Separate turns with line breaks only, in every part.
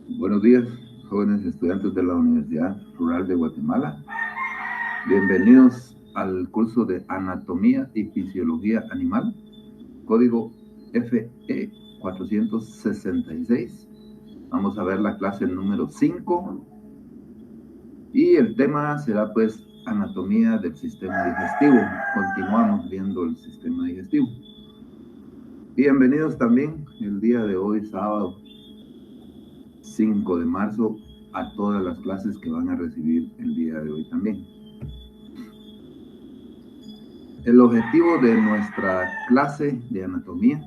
Buenos días, jóvenes estudiantes de la Universidad Rural de Guatemala. Bienvenidos al curso de Anatomía y Fisiología Animal, código FE 466. Vamos a ver la clase número 5 y el tema será pues anatomía del sistema digestivo. Continuamos viendo el sistema digestivo. Bienvenidos también el día de hoy, sábado 5 de marzo, a todas las clases que van a recibir el día de hoy también. El objetivo de nuestra clase de anatomía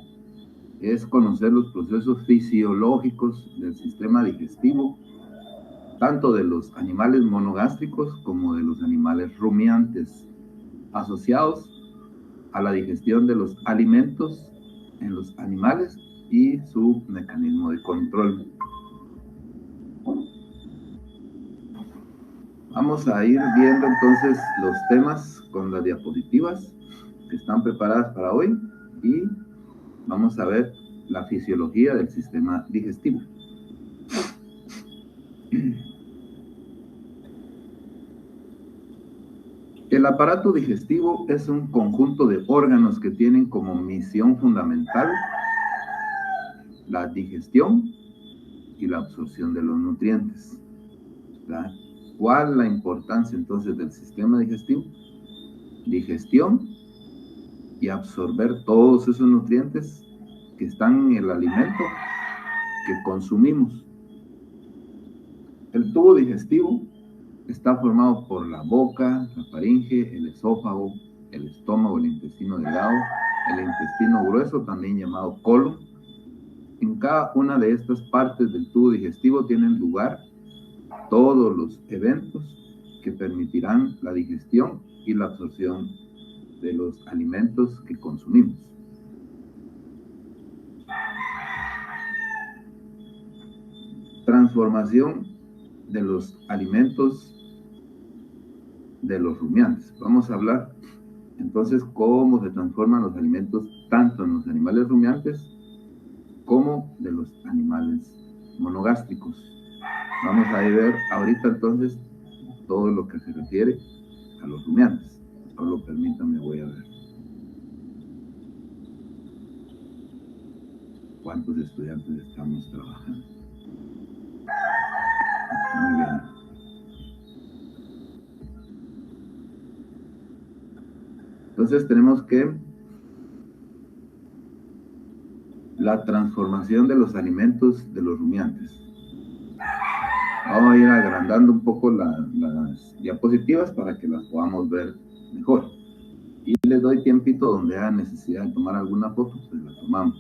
es conocer los procesos fisiológicos del sistema digestivo, tanto de los animales monogástricos como de los animales rumiantes, asociados a la digestión de los alimentos en los animales y su mecanismo de control. Vamos a ir viendo entonces los temas con las diapositivas que están preparadas para hoy y vamos a ver la fisiología del sistema digestivo. El aparato digestivo es un conjunto de órganos que tienen como misión fundamental la digestión y la absorción de los nutrientes. ¿Cuál es la importancia entonces del sistema digestivo? Digestión y absorber todos esos nutrientes que están en el alimento que consumimos. El tubo digestivo está formado por la boca, la faringe, el esófago, el estómago, el intestino delgado, el intestino grueso, también llamado colon. En cada una de estas partes del tubo digestivo tienen lugar todos los eventos que permitirán la digestión y la absorción de los alimentos que consumimos. Transformación de los alimentos de los rumiantes. Vamos a hablar entonces cómo se transforman los alimentos tanto en los animales rumiantes como de los animales monogástricos. Vamos a ver ahorita entonces todo lo que se refiere a los rumiantes. Solo permítanme, voy a ver cuántos estudiantes estamos trabajando. Muy bien. Entonces tenemos que la transformación de los alimentos de los rumiantes. Vamos a ir agrandando un poco las diapositivas para que las podamos ver mejor. Y les doy tiempito donde haya necesidad de tomar alguna foto, pues la tomamos.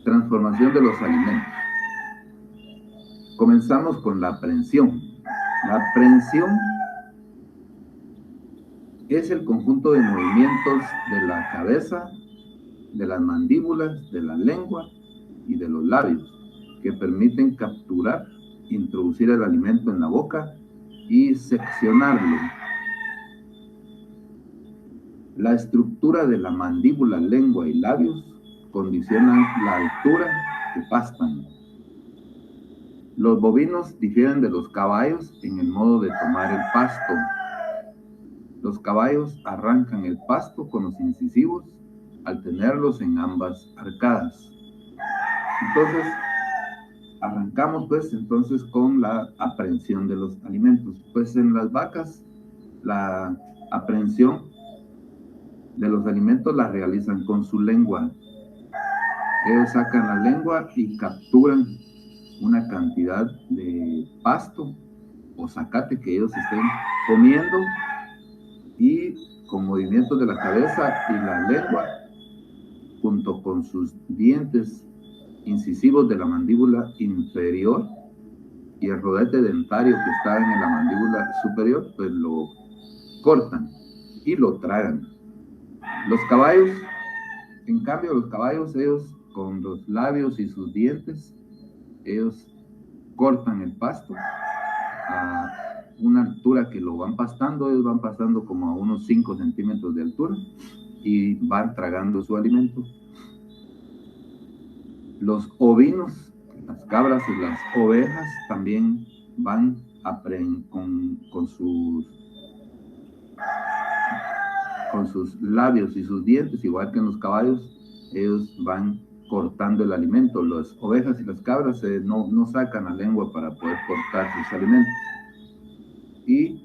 Transformación de los alimentos. Comenzamos con la aprehensión. La aprehensión es el conjunto de movimientos de la cabeza, de las mandíbulas, de la lengua y de los labios que permiten capturar, introducir el alimento en la boca y seccionarlo. La estructura de la mandíbula, lengua y labios condicionan la altura que pastan. Los bovinos difieren de los caballos en el modo de tomar el pasto. Los caballos arrancan el pasto con los incisivos al tenerlos en ambas arcadas. Entonces, arrancamos pues entonces con la aprehensión de los alimentos. Pues en las vacas, la aprehensión de los alimentos la realizan con su lengua. Ellos sacan la lengua y capturan una cantidad de pasto o zacate que ellos estén comiendo y con movimientos de la cabeza y la lengua junto con sus dientes incisivos de la mandíbula inferior y el rodete dentario que está en la mandíbula superior, pues lo cortan y lo tragan. Los caballos, en cambio, los caballos, ellos con los labios y sus dientes, ellos cortan el pasto a una altura que lo van pastando, ellos van pastando como a unos 5 centímetros de altura y van tragando su alimento. Los ovinos, Las cabras y las ovejas también van con sus labios y sus dientes, igual que en los caballos, ellos van cortando el alimento. Las ovejas y las cabras no sacan la lengua para poder cortar sus alimentos. Y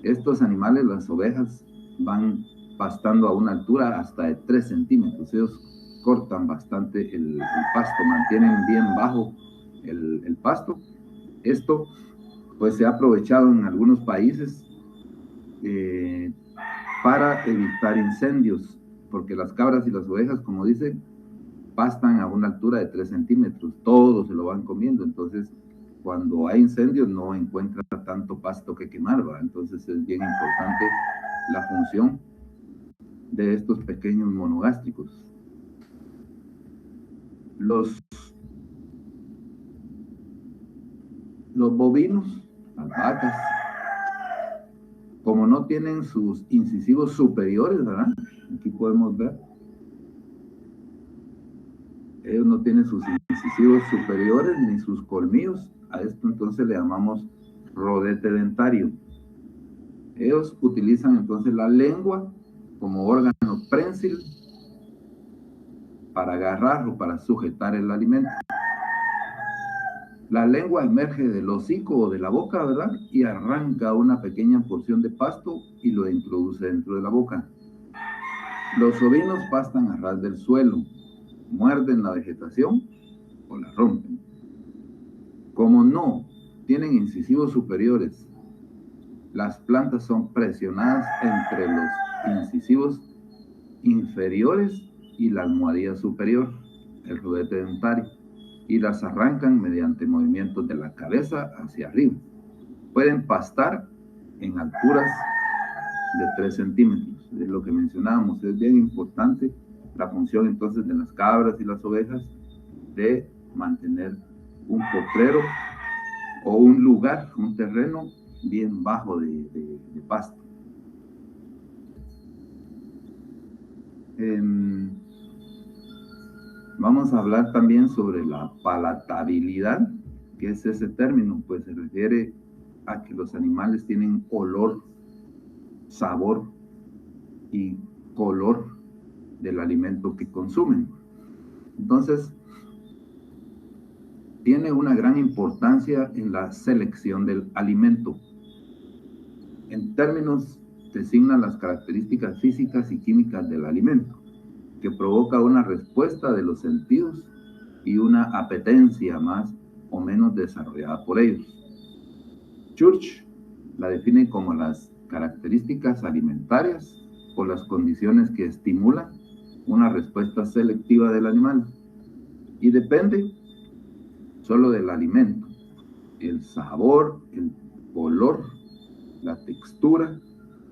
estos animales, las ovejas, van pastando a una altura hasta de 3 centímetros. Ellos cortan bastante el pasto, mantienen bien bajo el pasto. Esto pues se ha aprovechado en algunos países para evitar incendios, porque las cabras y las ovejas, como dicen, pastan a una altura de 3 centímetros, todo se lo van comiendo, entonces cuando hay incendios no encuentra tanto pasto que quemar, ¿va? Entonces es bien importante la función de estos pequeños monogástricos. Los bovinos, las vacas, como no tienen sus incisivos superiores, ¿verdad? Aquí podemos ver. Ellos no tienen sus incisivos superiores ni sus colmillos. A esto entonces le llamamos rodete dentario. Ellos utilizan entonces la lengua como órgano prensil para agarrar o para sujetar el alimento. La lengua emerge del hocico o de la boca, ¿verdad? Y arranca una pequeña porción de pasto y lo introduce dentro de la boca. Los ovinos pastan a ras del suelo, muerden la vegetación o la rompen. Como no tienen incisivos superiores, las plantas son presionadas entre los incisivos inferiores y la almohadilla superior, el rodete dentario, y las arrancan mediante movimientos de la cabeza hacia arriba. Pueden pastar en alturas de 3 centímetros. Es lo que mencionábamos, es bien importante la función entonces de las cabras y las ovejas de mantener un potrero o un lugar, un terreno bien bajo de pasto. Vamos a hablar también sobre la palatabilidad. ¿Qué es ese término? Pues se refiere a que los animales tienen olor, sabor y color del alimento que consumen. Entonces, tiene una gran importancia en la selección del alimento. En términos, designa las características físicas y químicas del alimento, que provoca una respuesta de los sentidos y una apetencia más o menos desarrollada por ellos. Church la define como las características alimentarias o las condiciones que estimulan una respuesta selectiva del animal, y depende solo del alimento, el sabor, el color, la textura,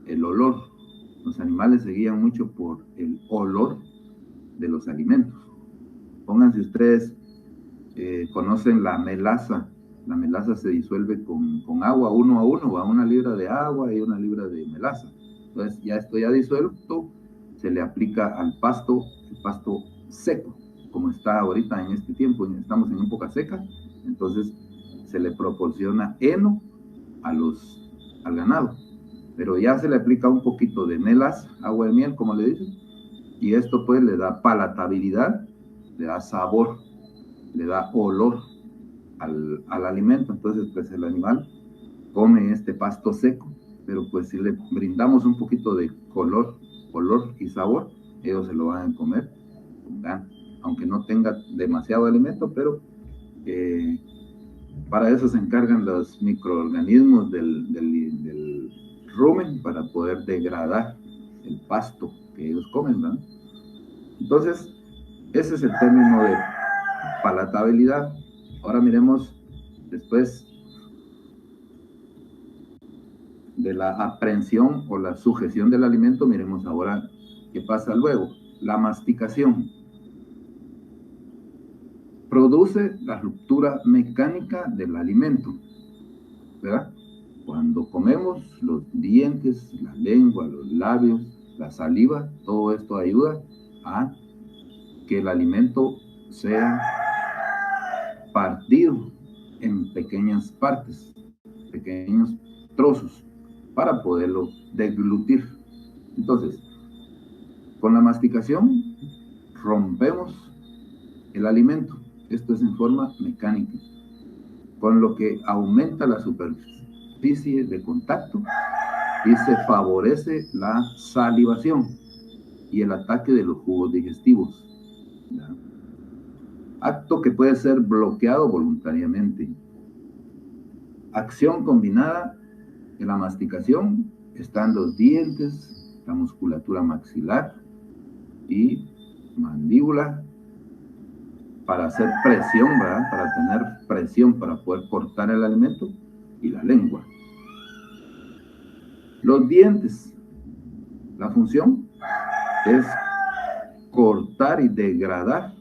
el olor. Los animales se guían mucho por el olor de los alimentos. Pónganse ustedes, conocen la melaza. La melaza se disuelve con agua 1 a 1, va 1 libra de agua y 1 libra de melaza. Entonces, ya esto ya disuelto, se le aplica al pasto, el pasto seco, como está ahorita en este tiempo, estamos en época seca, entonces se le proporciona heno al ganado, pero ya se le aplica un poquito de melaza, agua de miel, como le dicen, y esto pues le da palatabilidad, le da sabor, le da olor al alimento. Entonces pues el animal come este pasto seco, pero pues si le brindamos un poquito de color, olor y sabor, ellos se lo van a comer con ganas, aunque no tenga demasiado alimento, pero para eso se encargan los microorganismos del rumen para poder degradar el pasto que ellos comen, ¿no? Entonces, ese es el término de palatabilidad. Ahora miremos después de la aprehensión o la sujeción del alimento, miremos ahora qué pasa luego. La masticación produce la ruptura mecánica del alimento, ¿verdad? Cuando comemos, los dientes, la lengua, los labios, la saliva, todo esto ayuda a que el alimento sea partido en pequeñas partes, pequeños trozos, para poderlo deglutir. Entonces, con la masticación rompemos el alimento. Esto es en forma mecánica, con lo que aumenta la superficie de contacto y se favorece la salivación y el ataque de los jugos digestivos. ¿Ya? Acto que puede ser bloqueado voluntariamente. Acción combinada en la masticación están los dientes, la musculatura maxilar y mandíbula para hacer presión, ¿verdad? Para tener presión para poder cortar el alimento, y la lengua. Los dientes, la función es cortar y degradar,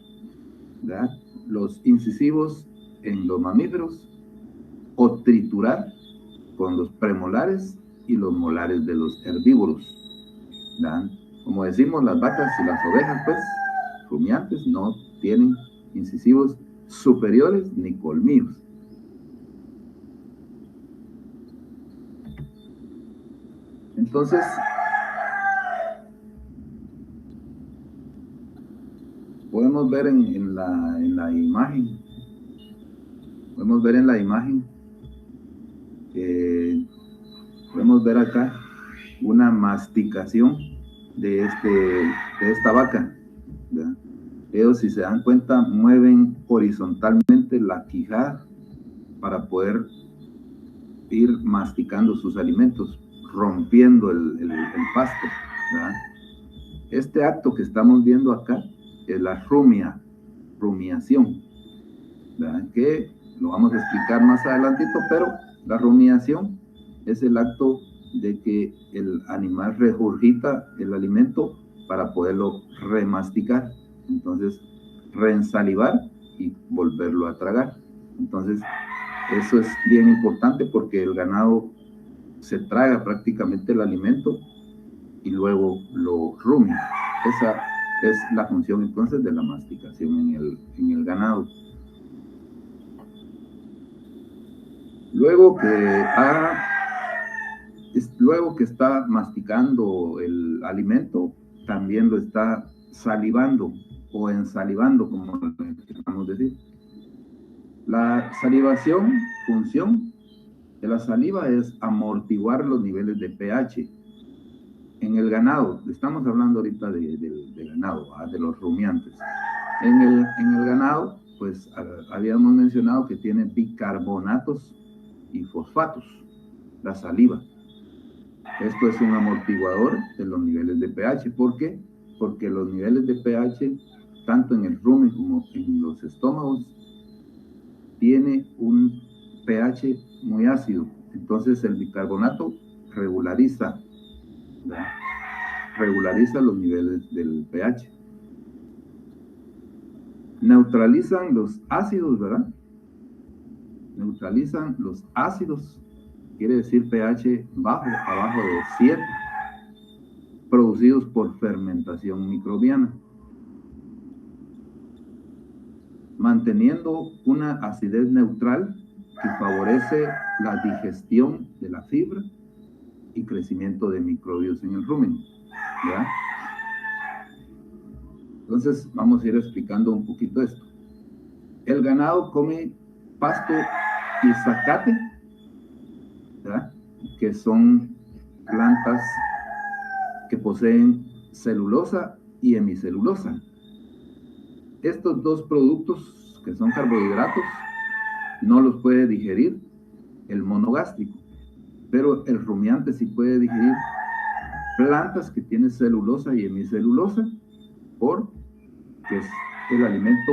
¿verdad?, los incisivos en los mamíferos, o triturar con los premolares y los molares de los herbívoros, ¿verdad? Como decimos, las vacas y las ovejas, pues, rumiantes, no tienen incisivos superiores ni colmillos. Entonces, podemos ver en la imagen, podemos ver acá una masticación de esta vaca, ¿verdad? Ellos, si se dan cuenta, mueven horizontalmente la quijada para poder ir masticando sus alimentos, rompiendo el pasto, ¿verdad? Este acto que estamos viendo acá es la rumiación, ¿verdad?, que lo vamos a explicar más adelantito, pero la rumiación es el acto de que el animal regurgita el alimento para poderlo remasticar, entonces reensalivar y volverlo a tragar. Entonces, eso es bien importante porque el ganado se traga prácticamente el alimento y luego lo rumia. Esa es la función entonces de la masticación en el ganado. Luego que está masticando el alimento, también lo está salivando o ensalivando, como queramos decir. La salivación, función de la saliva es amortiguar los niveles de pH. En el ganado, estamos hablando ahorita de ganado, de los rumiantes. En el ganado, pues habíamos mencionado que tiene bicarbonatos y fosfatos, la saliva. Esto es un amortiguador de los niveles de pH. ¿Por qué? Porque los niveles de pH, tanto en el rumen como en los estómagos, tiene un pH muy ácido. Entonces el bicarbonato regulariza los niveles del pH. Neutralizan los ácidos, ¿verdad? Neutralizan los ácidos, quiere decir pH bajo, abajo de 7, producidos por fermentación microbiana, manteniendo una acidez neutral que favorece la digestión de la fibra y crecimiento de microbios en el rumen, ¿ya? Entonces vamos a ir explicando un poquito esto. El ganado come pasto y zacate, ¿verdad?, que son plantas que poseen celulosa y hemicelulosa. Estos dos productos, que son carbohidratos, no los puede digerir el monogástrico, pero el rumiante sí puede digerir plantas que tienen celulosa y hemicelulosa, porque el alimento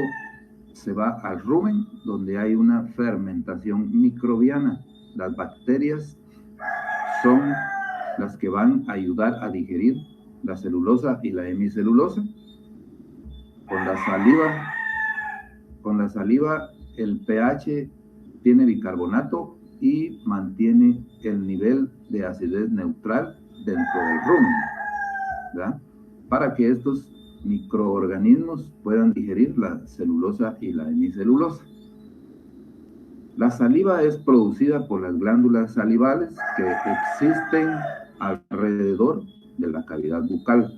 se va al rumen, donde hay una fermentación microbiana. Las bacterias son las que van a ayudar a digerir la celulosa y la hemicelulosa. Con la saliva el pH tiene bicarbonato y mantiene el nivel de acidez neutral dentro del rumen, ¿verdad?, para que estos microorganismos puedan digerir la celulosa y la hemicelulosa. La saliva es producida por las glándulas salivales que existen alrededor de la cavidad bucal.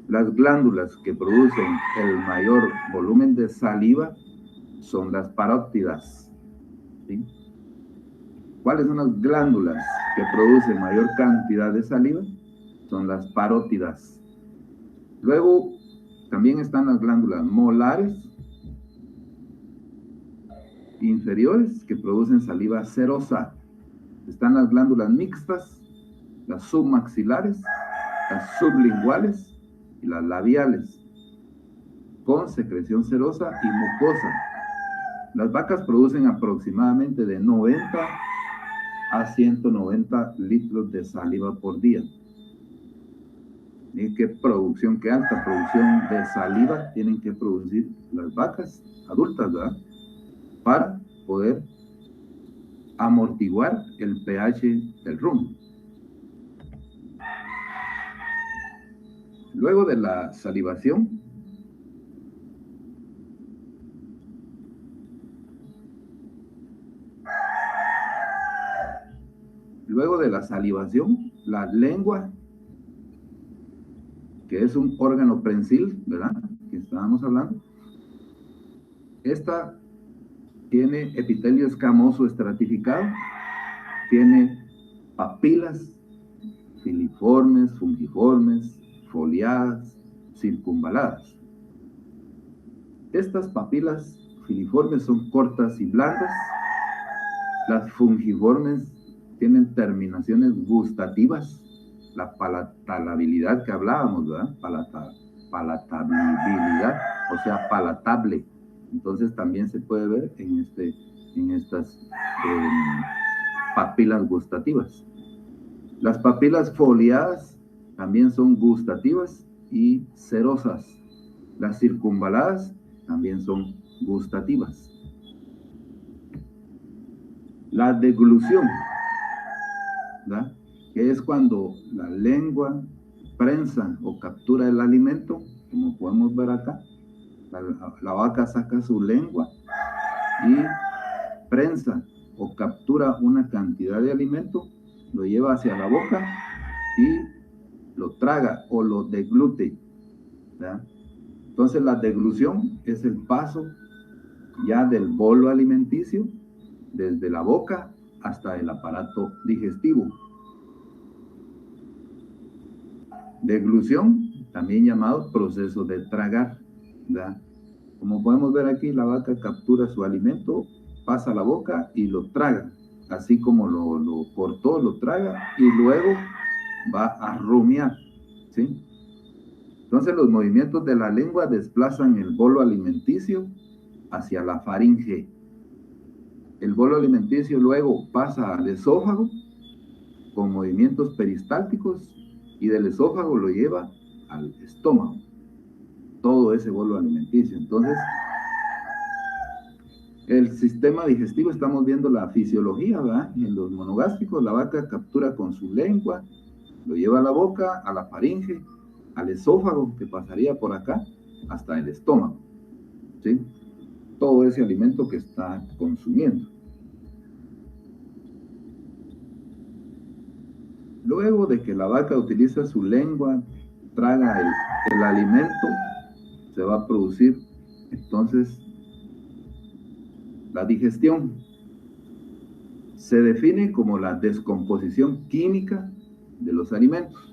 Las glándulas que producen el mayor volumen de saliva son las parótidas, ¿sí? ¿Cuáles son las glándulas que producen mayor cantidad de saliva? Son las parótidas. Luego, también están las glándulas molares inferiores que producen saliva serosa. Están las glándulas mixtas, las submaxilares, las sublinguales y las labiales, con secreción serosa y mucosa. Las vacas producen aproximadamente de 90 a 190 litros de saliva por día. ¿Y qué producción, qué alta producción de saliva tienen que producir las vacas adultas, ¿verdad? Para poder amortiguar el pH del rumen. Luego de la salivación, la lengua, que es un órgano prensil, ¿verdad? Que estábamos hablando. Esta tiene epitelio escamoso estratificado, tiene papilas filiformes, fungiformes, foliadas, circunvaladas. Estas papilas filiformes son cortas y blandas. Las fungiformes tienen terminaciones gustativas, la palatabilidad que hablábamos, ¿verdad? Palatabilidad, o sea, palatable. Entonces también se puede ver en estas papilas gustativas. Las papilas foliadas también son gustativas y cerosas. Las circunvaladas también son gustativas. La deglución, ¿verdad? Que es cuando la lengua prensa o captura el alimento, como podemos ver acá. La vaca saca su lengua y prensa o captura una cantidad de alimento, lo lleva hacia la boca y lo traga o lo deglute, ¿verdad? Entonces la deglución es el paso ya del bolo alimenticio desde la boca hasta el aparato digestivo. Deglución, también llamado proceso de tragar, ¿verdad? Como podemos ver aquí, la vaca captura su alimento, pasa a la boca y lo traga. Así como lo cortó, lo traga y luego va a rumiar, ¿sí? Entonces los movimientos de la lengua desplazan el bolo alimenticio hacia la faringe. El bolo alimenticio luego pasa al esófago con movimientos peristálticos y del esófago lo lleva al estómago. Todo ese bolo alimenticio. Entonces, el sistema digestivo, estamos viendo la fisiología, ¿verdad? En los monogástricos, la vaca captura con su lengua, lo lleva a la boca, a la faringe, al esófago, que pasaría por acá, hasta el estómago, ¿sí? Todo ese alimento que está consumiendo. Luego de que la vaca utiliza su lengua, traga el alimento, se va a producir entonces la digestión. Se define como la descomposición química de los alimentos.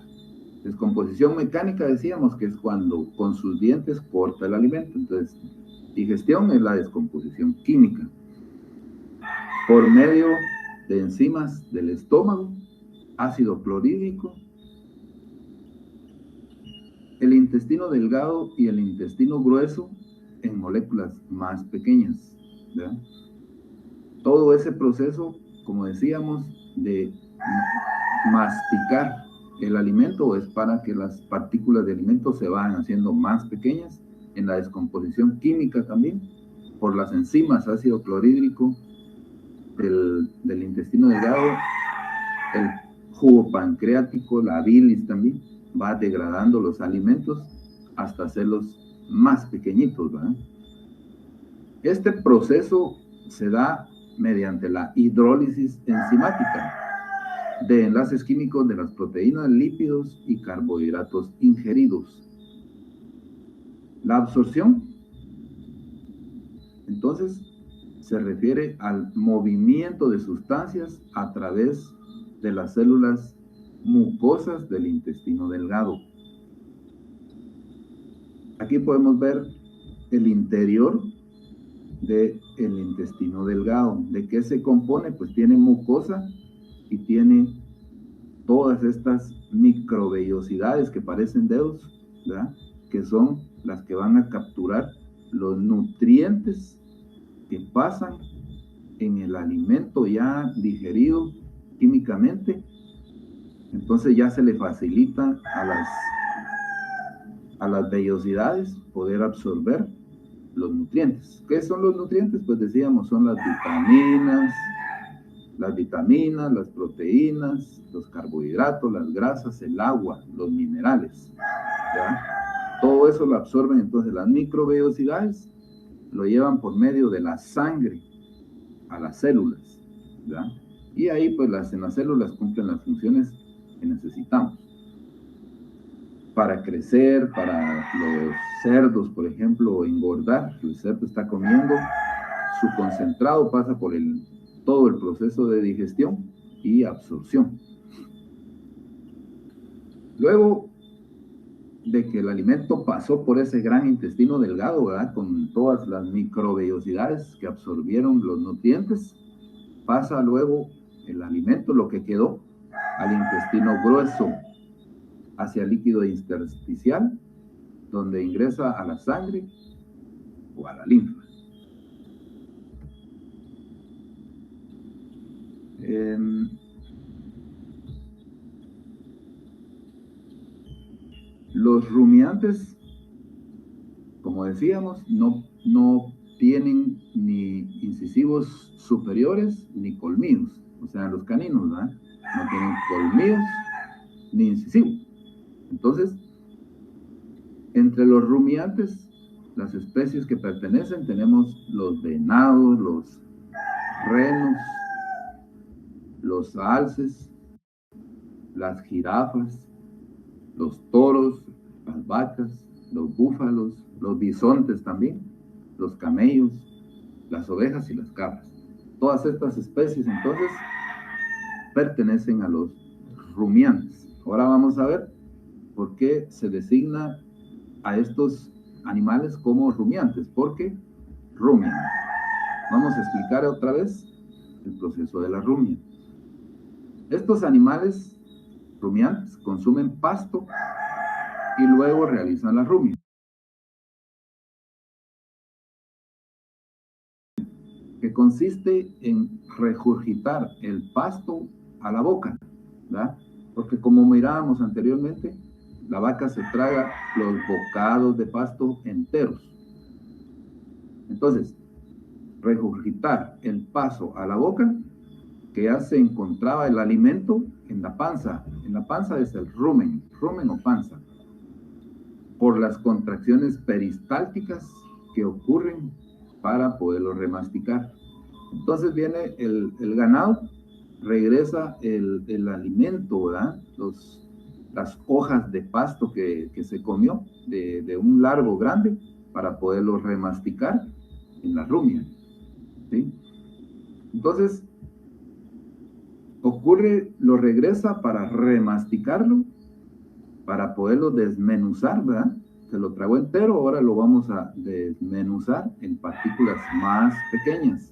Descomposición mecánica decíamos que es cuando con sus dientes corta el alimento. Entonces, digestión es la descomposición química por medio de enzimas del estómago, ácido clorhídrico, el intestino delgado y el intestino grueso en moléculas más pequeñas, ¿verdad? Todo ese proceso, como decíamos, de masticar el alimento es para que las partículas de alimento se vayan haciendo más pequeñas. En la descomposición química también, por las enzimas ácido clorhídrico del intestino delgado, el jugo pancreático, la bilis también, va degradando los alimentos hasta hacerlos más pequeñitos, ¿verdad? Este proceso se da mediante la hidrólisis enzimática de enlaces químicos de las proteínas, lípidos y carbohidratos ingeridos. La absorción, entonces, se refiere al movimiento de sustancias a través de las células mucosas del intestino delgado. Aquí podemos ver el interior del intestino delgado. ¿De qué se compone? Pues tiene mucosa y tiene todas estas microvellosidades que parecen dedos, ¿verdad? Que son las que van a capturar los nutrientes que pasan en el alimento ya digerido químicamente. Entonces ya se le facilita a las vellosidades poder absorber los nutrientes. ¿Qué son los nutrientes? Pues decíamos, son las vitaminas, las proteínas, los carbohidratos, las grasas, el agua, los minerales, ¿ya? Todo eso lo absorben entonces las microvellosidades, lo llevan por medio de la sangre a las células, ¿ya? Y ahí pues en las células cumplen las funciones que necesitamos para crecer, para los cerdos, por ejemplo, engordar. El cerdo está comiendo, su concentrado pasa por todo el proceso de digestión y absorción. Luego de que el alimento pasó por ese gran intestino delgado, ¿verdad?, con todas las microvellosidades que absorbieron los nutrientes, pasa luego el alimento, lo que quedó, al intestino grueso, hacia el líquido intersticial, donde ingresa a la sangre o a la linfa. Los rumiantes, como decíamos, no tienen ni incisivos superiores ni colmillos, o sea, los caninos, ¿verdad? No tienen colmillos ni incisivos. Entonces, entre los rumiantes, las especies que pertenecen, tenemos los venados, los renos, los alces, las jirafas, los toros, las vacas, los búfalos, los bisontes también, los camellos, las ovejas y las cabras. Todas estas especies, entonces, pertenecen a los rumiantes. Ahora vamos a ver por qué se designa a estos animales como rumiantes. ¿Por qué rumian? Vamos a explicar otra vez el proceso de la rumia. Estos animales rumiantes consumen pasto y luego realizan la rumia, que consiste en regurgitar el pasto a la boca, ¿verdad? Porque como mirábamos anteriormente, la vaca se traga los bocados de pasto enteros. Entonces, regurgitar el pasto a la boca, que ya se encontraba el alimento en la panza. En la panza es el rumen o panza, por las contracciones peristálticas que ocurren para poderlo remasticar. Entonces viene el ganado, regresa el alimento, ¿verdad? Las hojas de pasto que se comió de un largo grande para poderlo remasticar en la rumia, ¿sí? Entonces, lo regresa para remasticarlo, para poderlo desmenuzar, ¿verdad? Se lo tragó entero, ahora lo vamos a desmenuzar en partículas más pequeñas.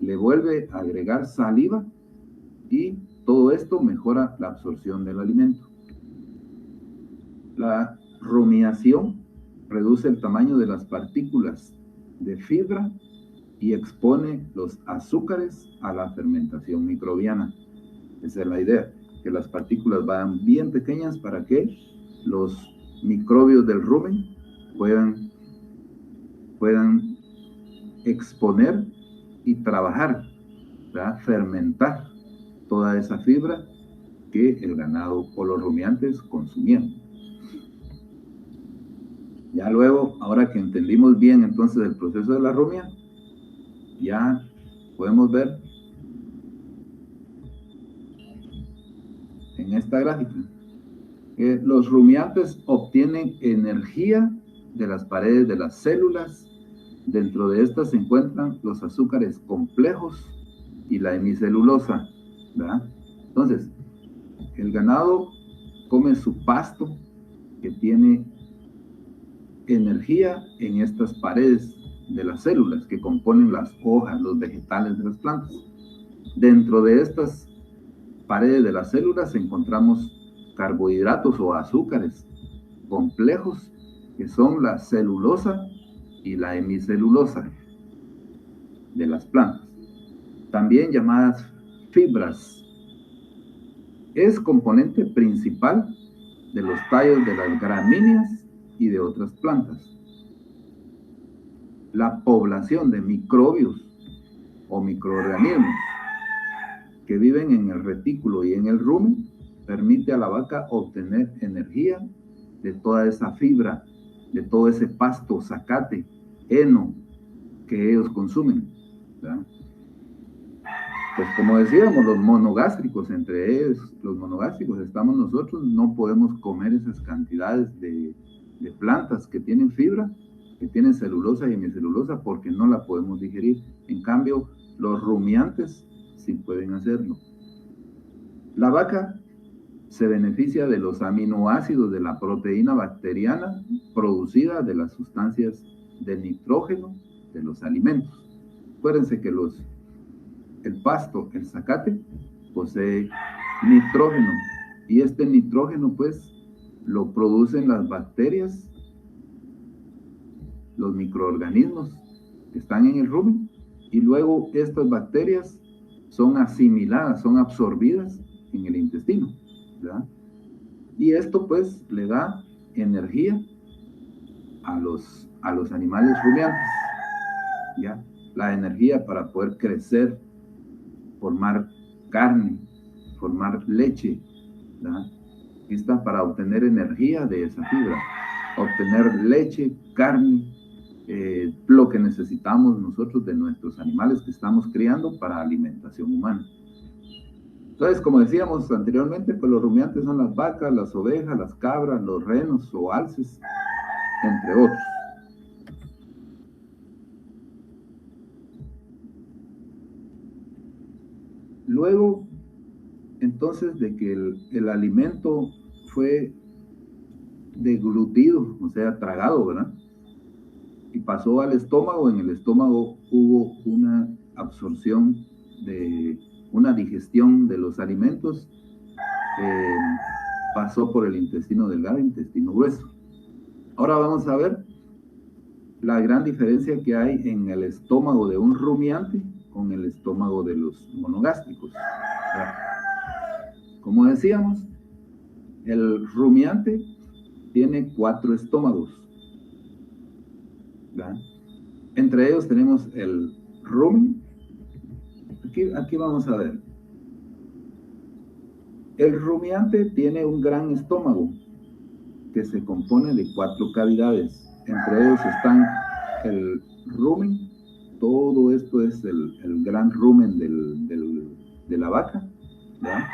Le vuelve a agregar saliva y todo esto mejora la absorción del alimento. La rumiación reduce el tamaño de las partículas de fibra y expone los azúcares a la fermentación microbiana. Esa es la idea, que las partículas vayan bien pequeñas para que los microbios del rumen puedan exponer y trabajar, ¿verdad?, fermentar toda esa fibra que el ganado o los rumiantes consumían. Ya luego, ahora que entendimos bien entonces el proceso de la rumia, ya podemos ver en esta gráfica. Los rumiantes obtienen energía de las paredes de las células. Dentro de estas se encuentran los azúcares complejos y la hemicelulosa, ¿verdad? Entonces, el ganado come su pasto que tiene energía en estas paredes de las células que componen las hojas, los vegetales de las plantas. Dentro de estas paredes de las células encontramos carbohidratos o azúcares complejos que son la celulosa y la hemicelulosa de las plantas, también llamadas fibras. Es componente principal de los tallos de las gramíneas y de otras plantas. La población de microbios o microorganismos que viven en el retículo y en el rumen permite a la vaca obtener energía de toda esa fibra, de todo ese pasto, zacate, heno que ellos consumen, ¿verdad? Pues como decíamos, los monogástricos, entre ellos, los monogástricos estamos nosotros, no podemos comer esas cantidades de plantas que tienen fibra, que tienen celulosa y hemicelulosa, porque no la podemos digerir. En cambio, los rumiantes sí pueden hacerlo. La vaca se beneficia de los aminoácidos de la proteína bacteriana producida de las sustancias de nitrógeno de los alimentos. Acuérdense que el pasto, el zacate, posee nitrógeno, y este nitrógeno pues lo producen las bacterias, los microorganismos que están en el rumen, y luego estas bacterias son asimiladas, son absorbidas en el intestino, ¿verdad? Y esto pues le da energía a los animales rumiantes, ¿ya? La energía para poder crecer, formar carne, formar leche, ¿verdad? Está para obtener energía de esa fibra, obtener leche, carne, lo que necesitamos nosotros de nuestros animales que estamos criando para alimentación humana. Entonces, como decíamos anteriormente, pues los rumiantes son las vacas, las ovejas, las cabras, los renos o alces, entre otros. Luego, entonces, de que el alimento fue deglutido, o sea, tragado, ¿verdad? Y pasó al estómago, en el estómago hubo una absorción una digestión de los alimentos, pasó por el intestino delgado, intestino grueso. Ahora vamos a ver la gran diferencia que hay en el estómago de un rumiante con el estómago de los monogástricos. Como decíamos, el rumiante tiene 4 estómagos, ¿verdad? Entre ellos tenemos el rumen. Aquí vamos a ver. El rumiante tiene un gran estómago que se compone de 4 cavidades. Entre ellos están el rumen. Todo esto es el gran rumen de la vaca, ¿verdad?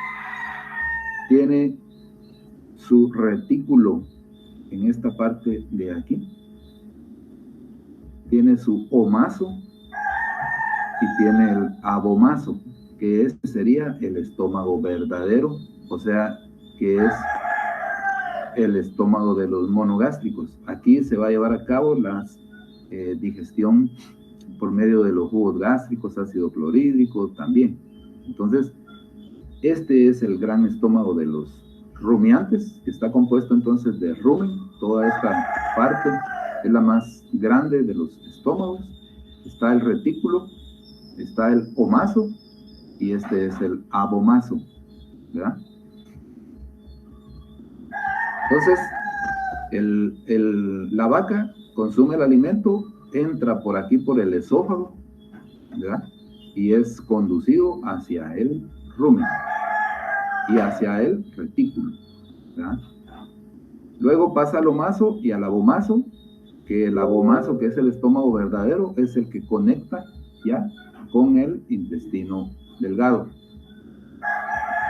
Tiene su retículo en esta parte de aquí. Tiene su omaso y tiene el abomaso, que este sería el estómago verdadero, o sea, que es el estómago de los monogástricos. Aquí se va a llevar a cabo la digestión por medio de los jugos gástricos, ácido clorhídrico también. Entonces, este es el gran estómago de los rumiantes, que está compuesto entonces de rumen. Toda esta parte es la más grande de los estómagos. Está el retículo, está el omaso y este es el abomaso, ¿verdad? Entonces, la vaca consume el alimento, entra por aquí por el esófago, ¿verdad? Y es conducido hacia el rumen y hacia el retículo, ¿verdad? Luego pasa al omaso y al abomaso, que el abomaso, que es el estómago verdadero, es el que conecta ya con el intestino delgado.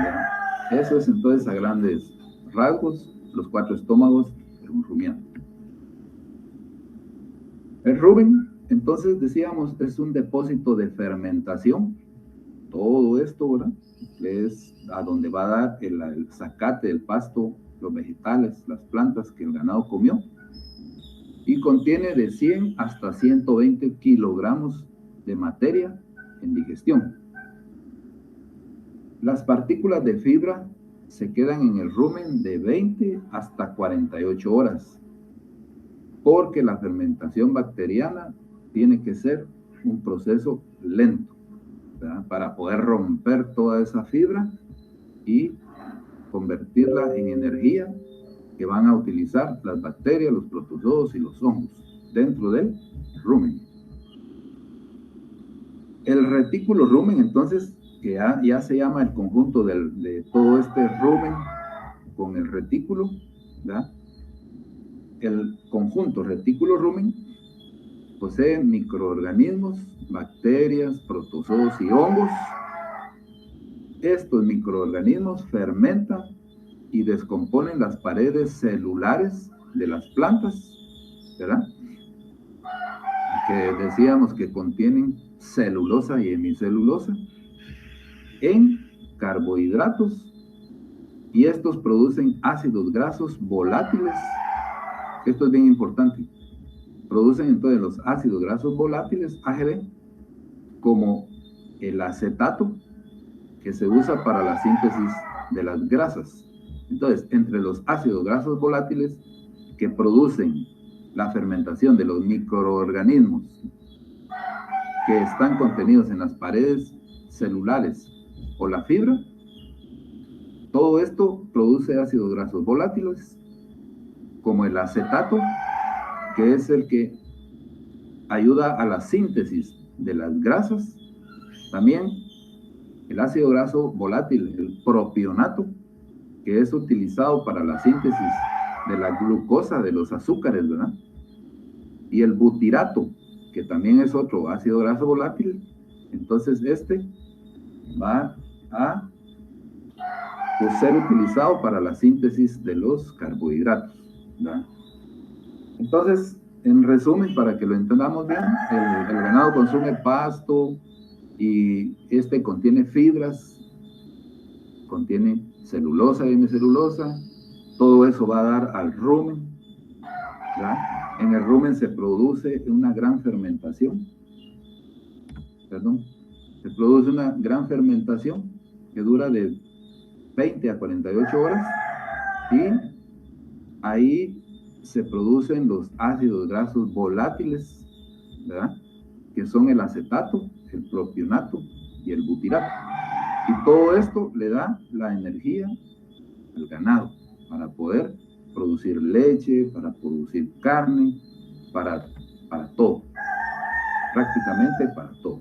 ¿Ya? Eso es entonces a grandes rasgos los 4 estómagos de un rumiante. El rumen, entonces decíamos, es un depósito de fermentación. Todo esto, ¿verdad?, es a donde va a dar el zacate del pasto, los vegetales, las plantas que el ganado comió, y contiene de 100 hasta 120 kilogramos de materia en digestión. Las partículas de fibra se quedan en el rumen de 20 hasta 48 horas, porque la fermentación bacteriana tiene que ser un proceso lento, ¿verdad?, para poder romper toda esa fibra y convertirla en energía que van a utilizar las bacterias, los protozoos y los hongos dentro del rumen. El retículo rumen, entonces, que ya se llama el conjunto de todo este rumen con el retículo, ¿verdad? El conjunto retículo rumen posee microorganismos, bacterias, protozoos y hongos. Estos microorganismos fermentan y descomponen las paredes celulares de las plantas, ¿verdad?, que decíamos que contienen celulosa y hemicelulosa, en carbohidratos, y estos producen ácidos grasos volátiles. Esto es bien importante. Producen entonces los ácidos grasos volátiles, AGV, como el acetato, que se usa para la síntesis de las grasas. Entonces, entre los ácidos grasos volátiles que producen la fermentación de los microorganismos que están contenidos en las paredes celulares o la fibra, todo esto produce ácidos grasos volátiles, como el acetato, que es el que ayuda a la síntesis de las grasas. También el ácido graso volátil, el propionato, que es utilizado para la síntesis de la glucosa, de los azúcares, ¿verdad? Y el butirato, que también es otro ácido graso volátil. Entonces este va a ser utilizado para la síntesis de los carbohidratos, ¿verdad? Entonces, en resumen, para que lo entendamos bien, el ganado consume pasto y este contiene fibras, contiene celulosa y hemicelulosa. Todo eso va a dar al rumen, ¿verdad? En el rumen se produce una gran fermentación, se produce una gran fermentación que dura de 20 a 48 horas, y ahí se producen los ácidos grasos volátiles, ¿verdad?, que son el acetato, el propionato y el butirato. Y todo esto le da la energía al ganado para poder producir leche, para producir carne, para todo, prácticamente para todo.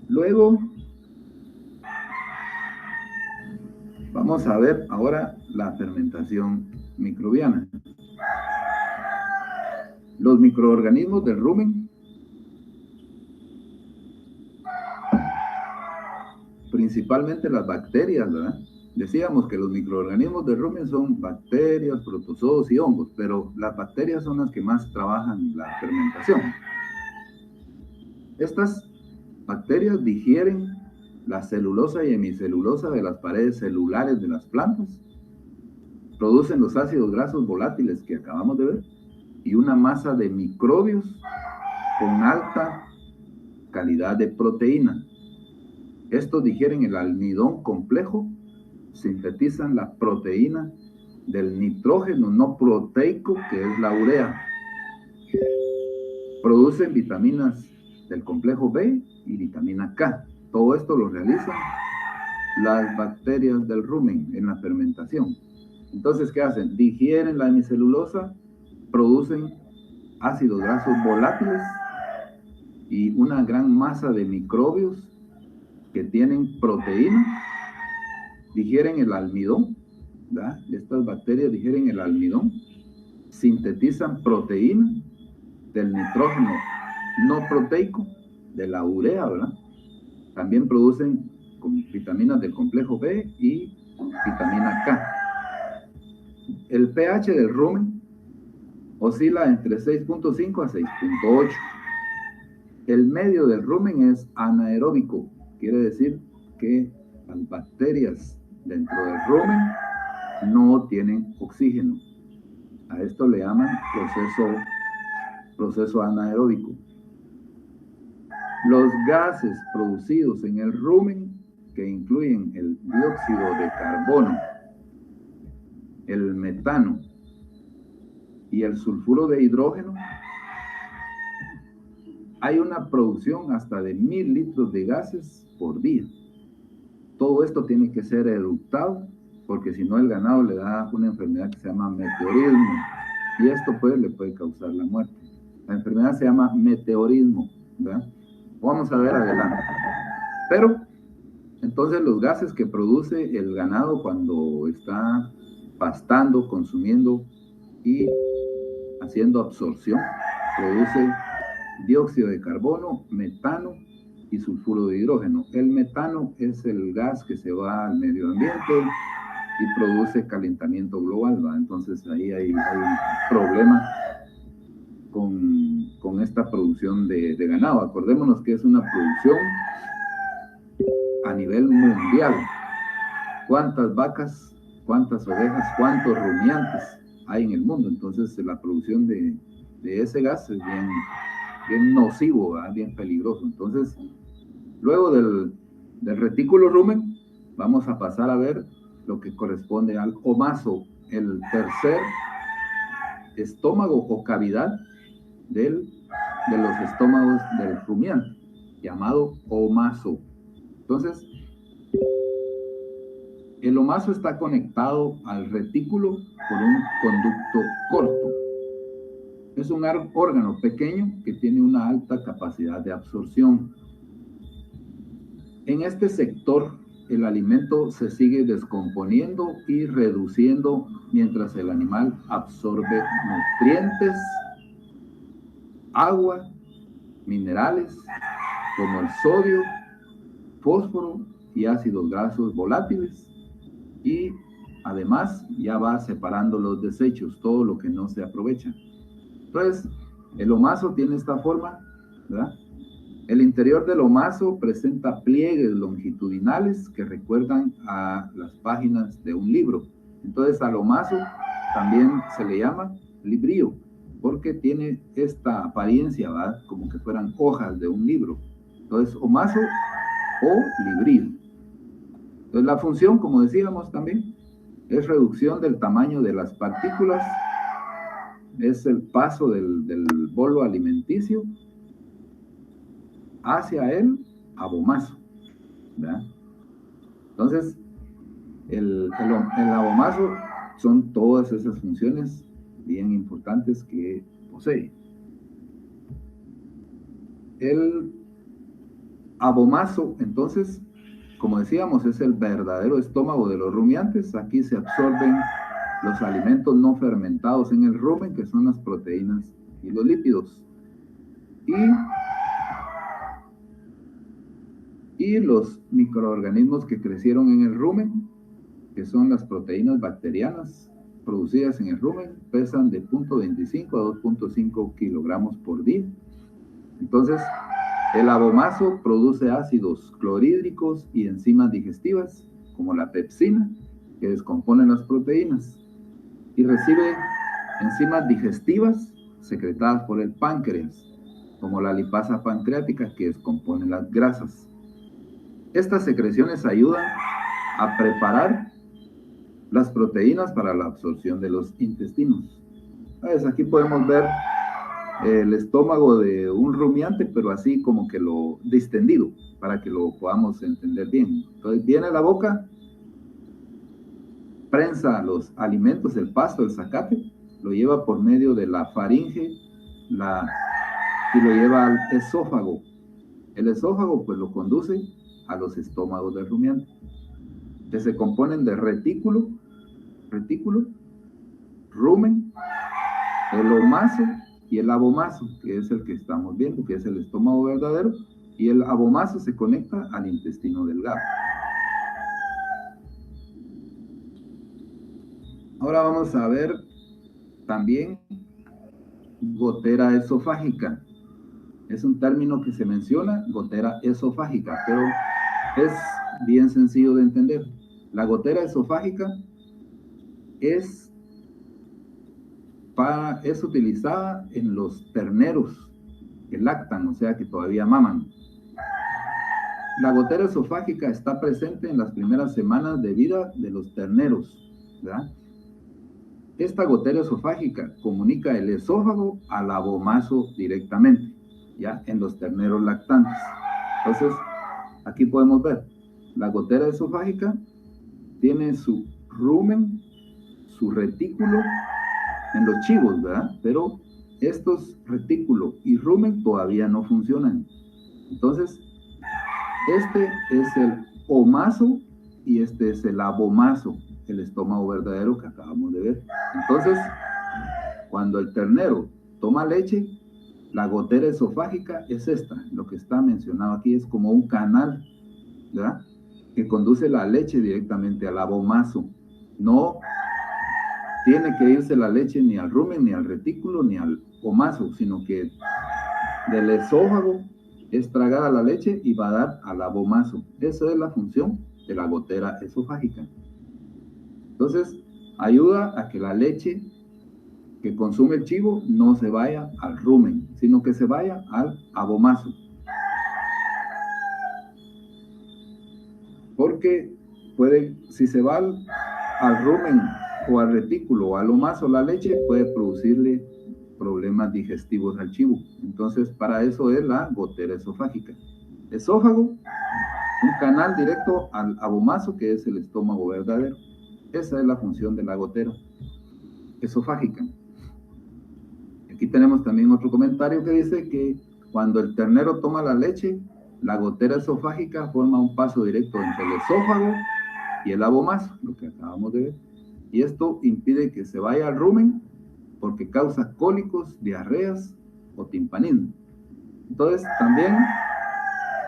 Luego vamos a ver ahora la fermentación microbiana. Los microorganismos del rumen, principalmente las bacterias, ¿verdad? Decíamos que los microorganismos del rumen son bacterias, protozoos y hongos, pero las bacterias son las que más trabajan la fermentación. Estas bacterias digieren la celulosa y hemicelulosa de las paredes celulares de las plantas, producen los ácidos grasos volátiles que acabamos de ver y una masa de microbios con alta calidad de proteína. Estos digieren el almidón complejo, sintetizan la proteína del nitrógeno no proteico, que es la urea. Producen vitaminas del complejo B y vitamina K. Todo esto lo realizan las bacterias del rumen en la fermentación. Entonces, ¿qué hacen? Digieren la hemicelulosa, producen ácidos grasos volátiles y una gran masa de microbios que tienen proteína. Digieren el almidón, ¿verdad? Estas bacterias digieren el almidón, sintetizan proteína del nitrógeno no proteico, de la urea, ¿verdad? También producen vitaminas del complejo B y vitamina K. El pH del rumen oscila entre 6.5 a 6.8. El medio del rumen es anaeróbico, quiere decir que las bacterias dentro del rumen no tienen oxígeno. A esto le llaman proceso anaeróbico. Los gases producidos en el rumen, que incluyen el dióxido de carbono, el metano y el sulfuro de hidrógeno, hay una producción hasta de 1000 litros de gases por día. Todo esto tiene que ser eructado, porque si no el ganado le da una enfermedad que se llama meteorismo, y esto pues le puede causar la muerte. La enfermedad se llama meteorismo, ¿verdad? Vamos a ver adelante. Pero, entonces los gases que produce el ganado cuando está pastando, consumiendo y haciendo absorción, produce dióxido de carbono, metano y sulfuro de hidrógeno. El metano es el gas que se va al medio ambiente y produce calentamiento global, ¿verdad? Entonces ahí hay un problema con esta producción de ganado. Acordémonos que es una producción a nivel mundial. ¿Cuántas vacas, cuántas ovejas, cuántos rumiantes hay en el mundo? Entonces la producción de ese gas es bien nocivo, ¿verdad? Bien peligroso. Entonces, luego del retículo rumen, vamos a pasar a ver lo que corresponde al omaso, el tercer estómago o cavidad de los estómagos del rumiante, llamado omaso. Entonces, el omaso está conectado al retículo por un conducto corto. Es un órgano pequeño que tiene una alta capacidad de absorción. En este sector, el alimento se sigue descomponiendo y reduciendo mientras el animal absorbe nutrientes, agua, minerales como el sodio, fósforo y ácidos grasos volátiles, y además ya va separando los desechos, todo lo que no se aprovecha. Entonces, el omaso tiene esta forma, ¿verdad? El interior del omaso presenta pliegues longitudinales que recuerdan a las páginas de un libro. Entonces, al omaso también se le llama librío, porque tiene esta apariencia, ¿verdad? Como que fueran hojas de un libro. Entonces, omaso o librío. Entonces, la función, como decíamos también, es reducción del tamaño de las partículas, es el paso del bolo alimenticio hacia el abomaso, ¿verdad? Entonces, el abomaso son todas esas funciones bien importantes que posee. El abomaso, entonces, como decíamos, es el verdadero estómago de los rumiantes. Aquí se absorben los alimentos no fermentados en el rumen, que son las proteínas y los lípidos. Y los microorganismos que crecieron en el rumen, que son las proteínas bacterianas producidas en el rumen, pesan de 0.25 a 2.5 kilogramos por día. Entonces, el abomaso produce ácidos clorhídricos y enzimas digestivas, como la pepsina, que descomponen las proteínas, y recibe enzimas digestivas secretadas por el páncreas, como la lipasa pancreática, que descompone las grasas. Estas secreciones ayudan a preparar las proteínas para la absorción de los intestinos. ¿Ves? Aquí podemos ver el estómago de un rumiante, pero así como que lo distendido, para que lo podamos entender bien. Entonces viene la boca, prensa los alimentos, el pasto, el zacate, lo lleva por medio de la faringe y lo lleva al esófago. El esófago pues lo conduce a los estómagos del rumiante, que se componen de retículo, rumen, el omaso y el abomaso, que es el que estamos viendo, que es el estómago verdadero, y el abomaso se conecta al intestino delgado. Ahora vamos a ver también gotera esofágica. Es un término que se menciona, gotera esofágica, pero es bien sencillo de entender. La gotera esofágica es utilizada en los terneros que lactan, o sea, que todavía maman. La gotera esofágica está presente en las primeras semanas de vida de los terneros, ¿verdad? Esta gotera esofágica comunica el esófago al abomaso directamente, ya en los terneros lactantes. Entonces, aquí podemos ver, la gotera esofágica tiene su rumen, su retículo en los chivos, ¿verdad? Pero estos retículo y rumen todavía no funcionan. Entonces, este es el omaso y este es el abomaso, el estómago verdadero que acabamos de ver. Entonces, cuando el ternero toma leche, la gotera esofágica es esta. Lo que está mencionado aquí es como un canal, ¿verdad?, que conduce la leche directamente al abomaso. No tiene que irse la leche ni al rumen, ni al retículo, ni al omaso, sino que del esófago es tragada la leche y va a dar al abomaso. Esa es la función de la gotera esofágica. Entonces, ayuda a que la leche que consume el chivo no se vaya al rumen, sino que se vaya al abomaso. Porque si se va al rumen o al retículo o al omaso, la leche puede producirle problemas digestivos al chivo. Entonces, para eso es la gotera esofágica. Esófago, un canal directo al abomaso, que es el estómago verdadero. Esa es la función de la gotera esofágica. Aquí tenemos también otro comentario que dice que cuando el ternero toma la leche, la gotera esofágica forma un paso directo entre el esófago y el abomaso, lo que acabamos de ver. Y esto impide que se vaya al rumen porque causa cólicos, diarreas o timpanismo. Entonces, también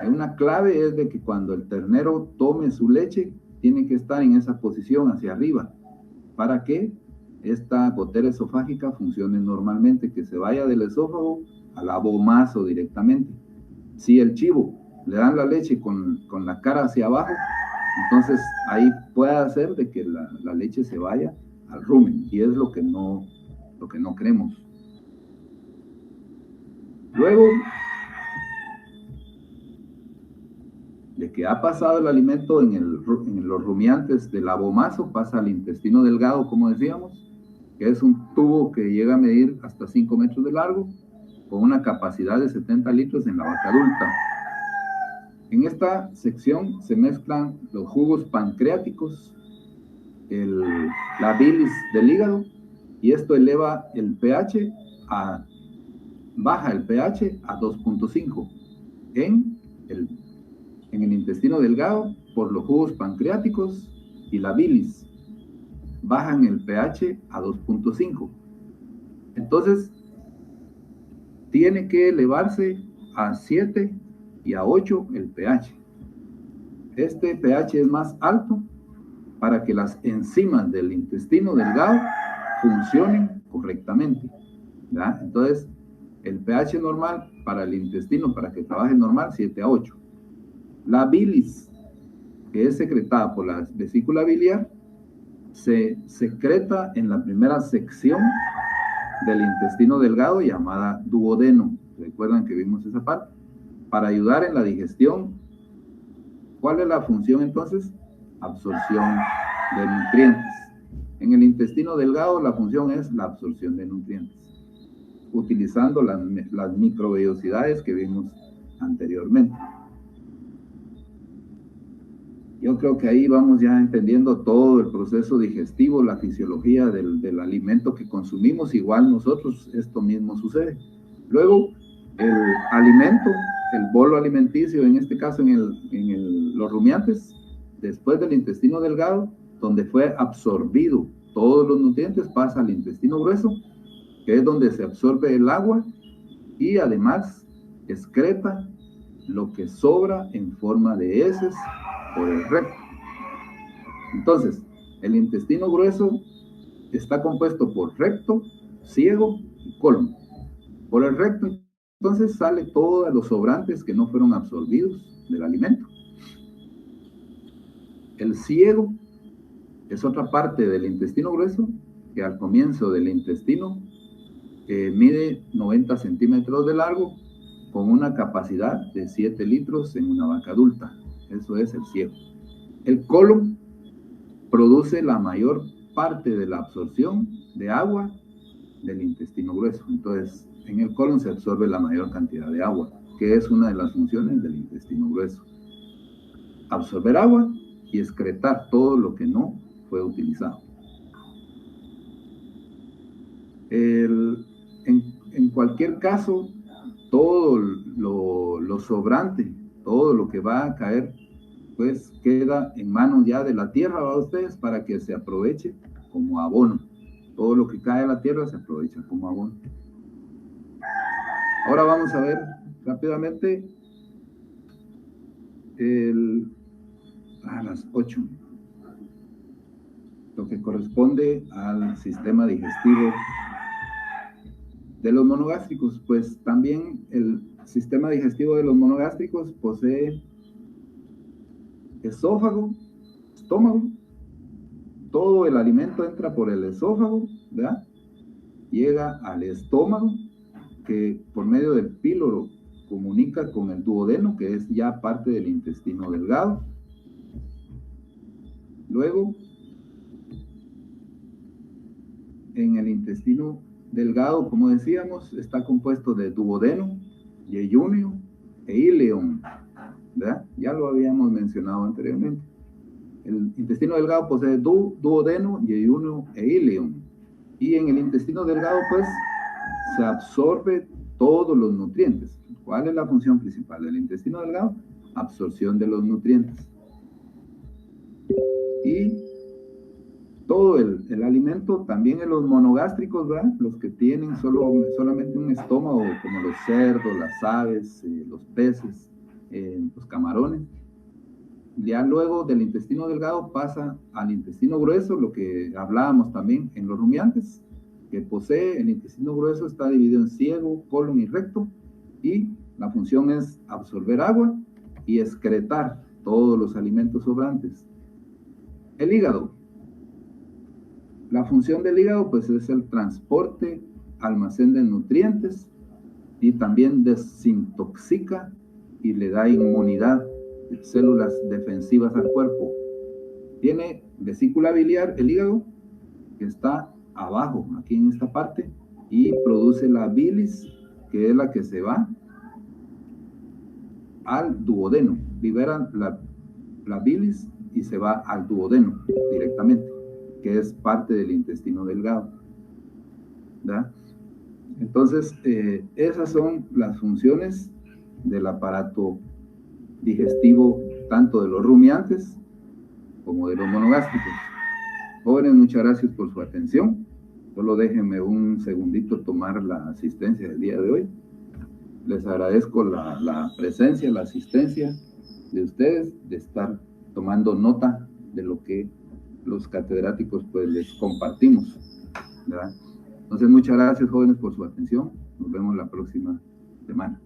una clave es de que cuando el ternero tome su leche, tiene que estar en esa posición hacia arriba para que esta gotera esofágica funcione normalmente, que se vaya del esófago al abomaso directamente. Si el chivo le dan la leche con la cara hacia abajo, entonces ahí puede hacer de que la leche se vaya al rumen, y es lo que no queremos. Luego de que ha pasado el alimento en los rumiantes del abomaso, pasa al intestino delgado, como decíamos, que es un tubo que llega a medir hasta 5 metros de largo, con una capacidad de 70 litros en la vaca adulta. En esta sección se mezclan los jugos pancreáticos, la bilis del hígado, y esto eleva el pH baja el pH a 2.5 en el intestino delgado por los jugos pancreáticos y la bilis. Bajan el pH a 2.5. Entonces, tiene que elevarse a 7 y a 8 el pH. Este pH es más alto para que las enzimas del intestino delgado funcionen correctamente, ¿verdad? Entonces, el pH normal para el intestino, para que trabaje normal, 7 a 8. La bilis, que es secretada por la vesícula biliar, se secreta en la primera sección del intestino delgado llamada duodeno. ¿Recuerdan que vimos esa parte? Para ayudar en la digestión. ¿Cuál es la función entonces? Absorción de nutrientes. En el intestino delgado la función es la absorción de nutrientes, utilizando las microvellosidades que vimos anteriormente. Yo creo que ahí vamos ya entendiendo todo el proceso digestivo, la fisiología del alimento que consumimos. Igual nosotros, esto mismo sucede. Luego, el alimento, el bolo alimenticio, en este caso los rumiantes, después del intestino delgado, donde fue absorbido todos los nutrientes, pasa al intestino grueso, que es donde se absorbe el agua y además excreta lo que sobra en forma de heces por el recto. Entonces, el intestino grueso está compuesto por recto, ciego y colon. Por el recto, entonces, sale todos los sobrantes que no fueron absorbidos del alimento. El ciego es otra parte del intestino grueso que al comienzo del intestino mide 90 centímetros de largo con una capacidad de 7 litros en una vaca adulta. Eso es el ciego. El colon produce la mayor parte de la absorción de agua del intestino grueso. Entonces, en el colon se absorbe la mayor cantidad de agua, que es una de las funciones del intestino grueso. Absorber agua y excretar todo lo que no fue utilizado. En cualquier caso, todo lo sobrante, todo lo que va a caer, pues queda en manos ya de la tierra, ¿va ustedes? Para que se aproveche como abono. Todo lo que cae a la tierra se aprovecha como abono. Ahora vamos a ver rápidamente a las 8. Lo que corresponde al sistema digestivo de los monogástricos. Pues también el sistema digestivo de los monogástricos posee esófago, estómago. Todo el alimento entra por el esófago, ¿verdad? Llega al estómago, que por medio del píloro comunica con el duodeno, que es ya parte del intestino delgado. Luego, en el intestino delgado, como decíamos, está compuesto de duodeno, yeyunio e ileón, ¿verdad? Ya lo habíamos mencionado anteriormente. El intestino delgado posee duodeno, yeyunio e ileón. Y en el intestino delgado, pues, se absorbe todos los nutrientes. ¿Cuál es la función principal del intestino delgado? Absorción de los nutrientes. Y todo el alimento, también en los monogástricos, ¿verdad? Los que tienen solamente un estómago, como los cerdos, las aves, los peces, los camarones. Ya luego del intestino delgado pasa al intestino grueso, lo que hablábamos también en los rumiantes, que posee el intestino grueso, está dividido en ciego, colon y recto, y la función es absorber agua y excretar todos los alimentos sobrantes. El hígado. La función del hígado, pues, es el transporte, almacén de nutrientes, y también desintoxica y le da inmunidad, células defensivas al cuerpo. Tiene vesícula biliar, el hígado, que está abajo, aquí en esta parte, y produce la bilis, que es la que se va al duodeno. Libera la bilis y se va al duodeno directamente, que es parte del intestino delgado, ¿verdad? Entonces, esas son las funciones del aparato digestivo, tanto de los rumiantes como de los monogástricos. Jóvenes, muchas gracias por su atención. Solo déjenme un segundito tomar la asistencia del día de hoy. Les agradezco la presencia, la asistencia de ustedes, de estar tomando nota de lo que los catedráticos pues les compartimos, ¿verdad? Entonces, muchas gracias, jóvenes, por su atención. Nos vemos la próxima semana.